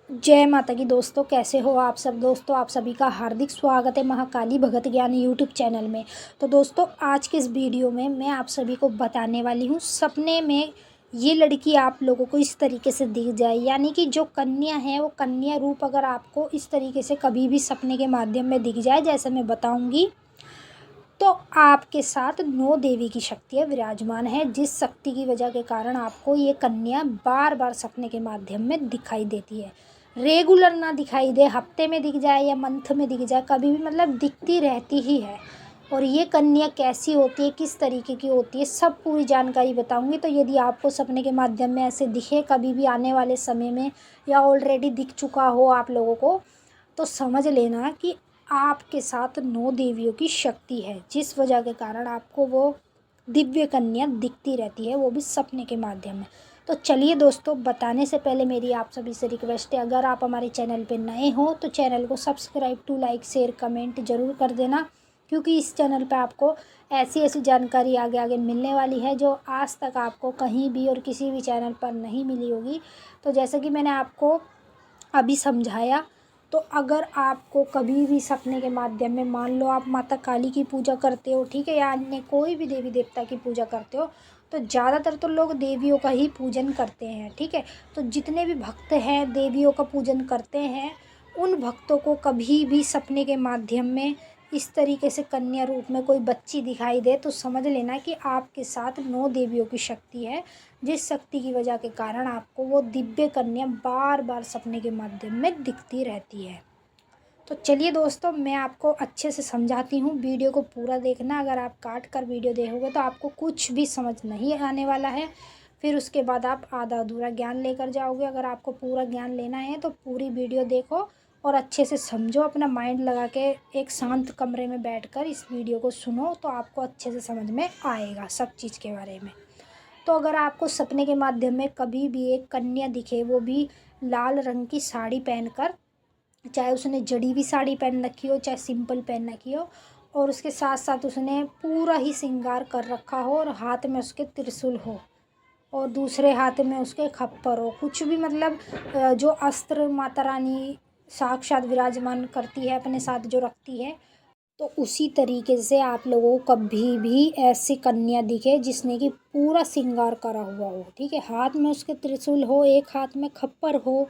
जय माता की दोस्तों, कैसे हो आप सब। दोस्तों आप सभी का हार्दिक स्वागत है महाकाली भगत ज्ञान यूट्यूब चैनल में। तो दोस्तों आज के इस वीडियो में मैं आप सभी को बताने वाली हूँ, सपने में ये लड़की आप लोगों को इस तरीके से दिख जाए, यानी कि जो कन्या है वो कन्या रूप अगर आपको इस तरीके से कभी भी सपने के माध्यम में दिख जाए, जैसे मैं बताऊँगी, तो आपके साथ 9 देवी की शक्तियाँ विराजमान है, जिस शक्ति की वजह के कारण आपको ये कन्या बार बार सपने के माध्यम में दिखाई देती है। रेगुलर ना दिखाई दे, हफ्ते में दिख जाए या मंथ में दिख जाए, कभी भी मतलब दिखती रहती ही है। और ये कन्या कैसी होती है, किस तरीके की होती है, सब पूरी जानकारी बताऊंगी। तो यदि आपको सपने के माध्यम में ऐसे दिखे कभी भी आने वाले समय में, या ऑलरेडी दिख चुका हो आप लोगों को, तो समझ लेना कि आपके साथ 9 देवियों की शक्ति है, जिस वजह के कारण आपको वो दिव्य कन्या दिखती रहती है, वो भी सपने के माध्यम में। तो चलिए दोस्तों, बताने से पहले मेरी आप सभी से रिक्वेस्ट है, अगर आप हमारे चैनल पे नए हो तो चैनल को subscribe to like share comment ज़रूर कर देना, क्योंकि इस चैनल पे आपको ऐसी ऐसी जानकारी आगे आगे मिलने वाली है जो आज तक आपको कहीं भी और किसी भी चैनल पर नहीं मिली होगी। तो जैसे कि मैंने आपको अभी समझाया, तो अगर आपको कभी भी सपने के माध्यम में, मान लो आप माता काली की पूजा करते हो, ठीक है, या अन्य कोई भी देवी देवता की पूजा करते हो, तो ज़्यादातर तो लोग देवियों का ही पूजन करते हैं, ठीक है। तो जितने भी भक्त हैं देवियों का पूजन करते हैं, उन भक्तों को कभी भी सपने के माध्यम में इस तरीके से कन्या रूप में कोई बच्ची दिखाई दे, तो समझ लेना कि आपके साथ 9 देवियों की शक्ति है, जिस शक्ति की वजह के कारण आपको वो दिव्य कन्या बार बार सपने के माध्यम में दिखती रहती है। तो चलिए दोस्तों, मैं आपको अच्छे से समझाती हूँ, वीडियो को पूरा देखना। अगर आप काट कर वीडियो देखोगे तो आपको कुछ भी समझ नहीं आने वाला है, फिर उसके बाद आप आधा अधूरा ज्ञान लेकर जाओगे। अगर आपको पूरा ज्ञान लेना है तो पूरी वीडियो देखो और अच्छे से समझो, अपना माइंड लगा के एक शांत कमरे में बैठकर इस वीडियो को सुनो, तो आपको अच्छे से समझ में आएगा सब चीज़ के बारे में। तो अगर आपको सपने के माध्यम में कभी भी एक कन्या दिखे, वो भी लाल रंग की साड़ी पहनकर, चाहे उसने जड़ी हुई साड़ी पहन रखी हो चाहे सिंपल पहन रखी हो, और उसके साथ साथ उसने पूरा ही श्रृंगार कर रखा हो, और हाथ में उसके त्रिशूल हो, और दूसरे हाथ में उसके खप्पर हो, कुछ भी मतलब जो अस्त्र माता रानी साक्षात विराजमान करती है, अपने साथ जो रखती है, तो उसी तरीके से आप लोगों को कभी भी ऐसी कन्या दिखे जिसने कि पूरा श्रृंगार करा हुआ हो, ठीक है, हाथ में उसके त्रिशूल हो, एक हाथ में खप्पर हो,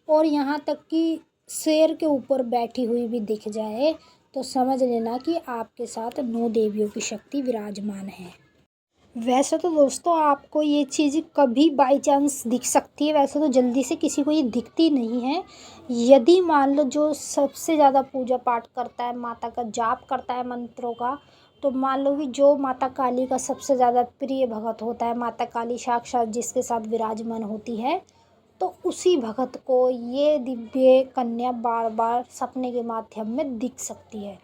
और यहाँ तक कि शेर के ऊपर बैठी हुई भी दिख जाए, तो समझ लेना कि आपके साथ 9 देवियों की शक्ति विराजमान है। वैसे तो दोस्तों आपको ये चीज़ कभी बाई चांस दिख सकती है, वैसे तो जल्दी से किसी को ये दिखती नहीं है। यदि मान लो जो सबसे ज़्यादा पूजा पाठ करता है, माता का जाप करता है मंत्रों का, तो मान लो कि जो माता काली का सबसे ज़्यादा प्रिय भगत होता है, माता काली साक्षात जिसके साथ विराजमान होती है, तो उसी भगत को ये दिव्य कन्या बार बार सपने के माध्यम में दिख सकती है।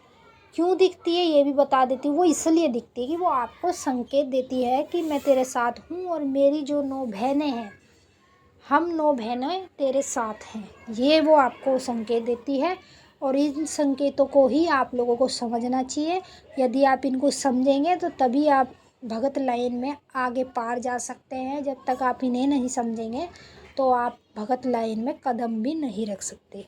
क्यों दिखती है ये भी बता देती हूँ। वो इसलिए दिखती है कि वो आपको संकेत देती है कि मैं तेरे साथ हूँ, और मेरी जो 9 बहनें हैं, हम 9 बहनें तेरे साथ हैं, ये वो आपको संकेत देती है। और इन संकेतों को ही आप लोगों को समझना चाहिए। यदि आप इनको समझेंगे तो तभी आप भगत लाइन में आगे पार जा सकते हैं। जब तक आप इन्हें नहीं समझेंगे तो आप भगत लाइन में कदम भी नहीं रख सकते।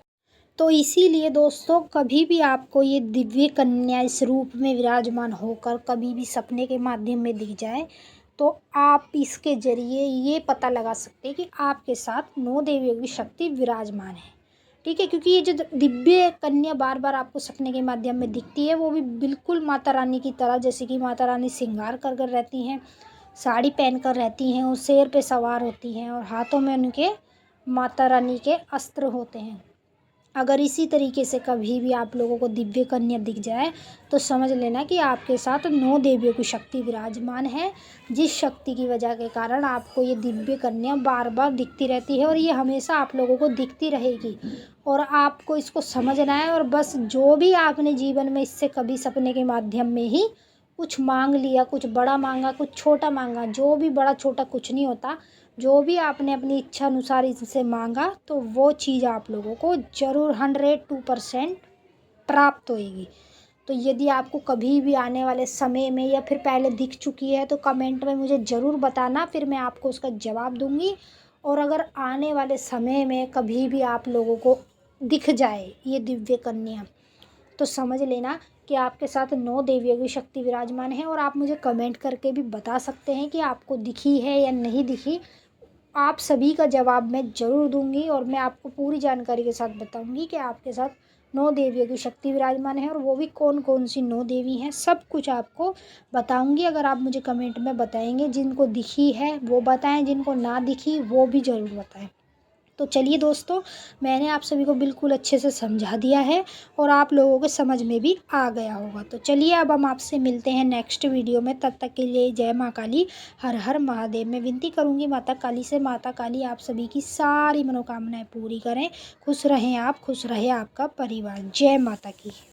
तो इसीलिए दोस्तों, कभी भी आपको ये दिव्य कन्या इस रूप में विराजमान होकर कभी भी सपने के माध्यम में दिख जाए, तो आप इसके ज़रिए ये पता लगा सकते हैं कि आपके साथ 9 देवियों की शक्ति विराजमान है, ठीक है। क्योंकि ये जो दिव्य कन्या बार बार आपको सपने के माध्यम में दिखती है, वो भी बिल्कुल माता रानी की तरह, जैसे कि माता रानी श्रृंगार कर कर रहती हैं, साड़ी पहन कर रहती हैं, और शेर पे सवार होती हैं, और हाथों में उनके माता रानी के अस्त्र होते हैं। अगर इसी तरीके से कभी भी आप लोगों को दिव्य कन्या दिख जाए, तो समझ लेना कि आपके साथ 9 देवियों की शक्ति विराजमान है, जिस शक्ति की वजह के कारण आपको ये दिव्य कन्या बार बार दिखती रहती है, और ये हमेशा आप लोगों को दिखती रहेगी। और आपको इसको समझना है, और बस जो भी आपने जीवन में इससे कभी सपने के माध्यम में ही कुछ मांग लिया, कुछ बड़ा मांगा, कुछ छोटा मांगा, जो भी बड़ा छोटा कुछ नहीं होता, जो भी आपने अपनी इच्छा अनुसार इनसे मांगा, तो वो चीज़ आप लोगों को ज़रूर 102% प्राप्त होएगी। तो यदि आपको कभी भी आने वाले समय में या फिर पहले दिख चुकी है, तो कमेंट में मुझे ज़रूर बताना, फिर मैं आपको उसका जवाब दूंगी। और अगर आने वाले समय में कभी भी आप लोगों को दिख जाए ये दिव्य कन्या, तो समझ लेना कि आपके साथ 9 देवियों की शक्ति विराजमान है। और आप मुझे कमेंट करके भी बता सकते हैं कि आपको दिखी है या नहीं दिखी। आप सभी का जवाब मैं ज़रूर दूंगी और मैं आपको पूरी जानकारी के साथ बताऊंगी कि आपके साथ 9 देवियों की शक्ति विराजमान है और वो भी कौन कौन सी 9 देवी हैं। सब कुछ आपको बताऊंगी अगर आप मुझे कमेंट में बताएंगे। जिनको दिखी है वो बताएं, जिनको ना दिखी वो भी ज़रूर बताएं। तो चलिए दोस्तों, मैंने आप सभी को बिल्कुल अच्छे से समझा दिया है और आप लोगों के समझ में भी आ गया होगा। तो चलिए अब हम आपसे मिलते हैं नेक्स्ट वीडियो में। तब तक के लिए जय माँ काली, हर हर महादेव। मैं विनती करूँगी माता काली से, माता काली आप सभी की सारी मनोकामनाएं पूरी करें। खुश रहें आप, खुश रहे आपका परिवार। जय माता की।